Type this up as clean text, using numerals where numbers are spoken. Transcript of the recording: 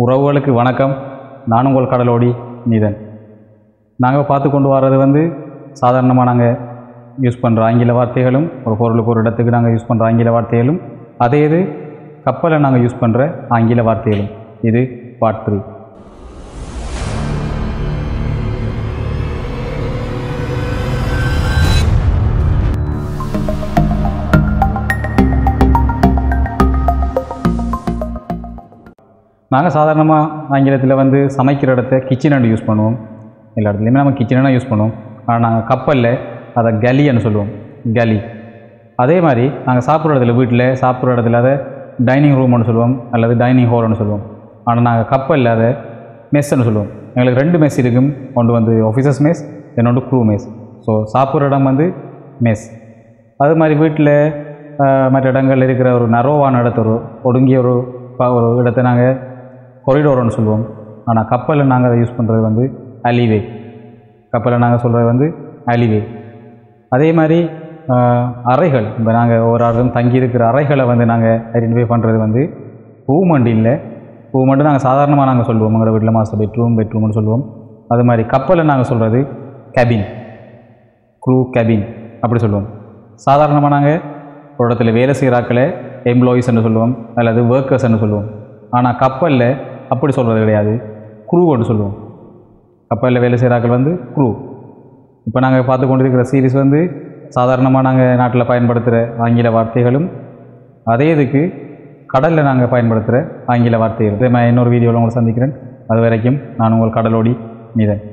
உறவுகளுக்கு வணக்கம். நான் உங்கள் கடலோடி நீதன். நாங்கள் பார்த்து கொண்டு வர்றது சாதாரணமாக நாங்கள் யூஸ் பண்ணுற ஆங்கில வார்த்தைகளும், ஒரு பொருளுக்கு ஒரு இடத்துக்கு நாங்கள் யூஸ் பண்ணுற ஆங்கில வார்த்தைகளும், அதே இது கப்பலில் நாங்கள் யூஸ் பண்ணுற ஆங்கில வார்த்தைகளும். இது பார்ட் 3. நாங்கள் சாதாரணமாக ஆங்கிலத்தில் சமைக்கிற இடத்த கிச்சன் யூஸ் பண்ணுவோம். எல்லா இடத்துலையுமே நம்ம கிச்சனை யூஸ் பண்ணுவோம். ஆனால் நாங்கள் கப்பலில் அதை கலின்னு சொல்லுவோம். கலி. அதே மாதிரி நாங்கள் சாப்பிட்ற இடத்துல, வீட்டில் சாப்பிட்ற இடத்துல அதை டைனிங் ரூம்னு சொல்லுவோம், அல்லது டைனிங் ஹால்னு சொல்லுவோம். ஆனால் நாங்கள் கப்பலில் அதை மெஸ்ன்னு சொல்லுவோம். எங்களுக்கு 2 மெஸ் இருக்கும். ஒன்று ஆஃபீஸர்ஸ் மெஸ், இன்னொன்று க்ரூ மெஸ். ஸோ சாப்பிட்ற இடம் மெஸ். அது மாதிரி வீட்டில் மற்ற இடங்களில் இருக்கிற ஒரு நரோவான இடத்த, ஒரு ஒடுங்கிய ஒரு இடத்தை நாங்கள் கொரிடோர்னு சொல்லுவோம். ஆனால் கப்பலில் நாங்கள் அதை யூஸ் பண்ணுறது அலிவே. கப்பலில் நாங்கள் சொல்கிறது அலிவே. அதே மாதிரி அறைகள், இப்போ நாங்கள் ஒரு ஆளும் தங்கியிருக்கிற அறைகளை நாங்கள் ஐடென்டிஃபை பண்ணுறது ரூமண்டு இல்லை. ரூமண்டு நாங்கள் சாதாரணமாக நாங்கள் சொல்லுவோம். எங்களோட வீட்டில் மாஸ்டர் பெட்ரூம்னு சொல்லுவோம். அது மாதிரி கப்பலில் நாங்கள் சொல்கிறது கேபின், க்ரூ கேபின் அப்படி சொல்லுவோம். சாதாரணமாக நாங்கள் ஒரு இடத்துல வேலை செய்கிறாக்களை எம்ப்ளாயீஸ்ன்னு சொல்லுவோம், அல்லது ஒர்க்கர்ஸ்ன்னு சொல்லுவோம். ஆனால் கப்பலில் அப்படி சொல்கிறது கிடையாது, க்ரூன்னு சொல்லுவோம். கப்பலில் வேலை செய்கிறாக்கள் க்ரூ. இப்போ நாங்கள் பார்த்து கொண்டிருக்கிற சீரீஸ் சாதாரணமாக நாங்கள் நாட்டில் பயன்படுத்துகிற ஆங்கில வார்த்தைகளும், அதே இதுக்கு கடலில் நாங்கள் பயன்படுத்துகிற ஆங்கில வார்த்தைகள். இதே மாதிரி இன்னொரு வீடியோவில் உங்களை சந்திக்கிறேன். அது வரைக்கும் நான் உங்கள் கடலோடி நீதன்.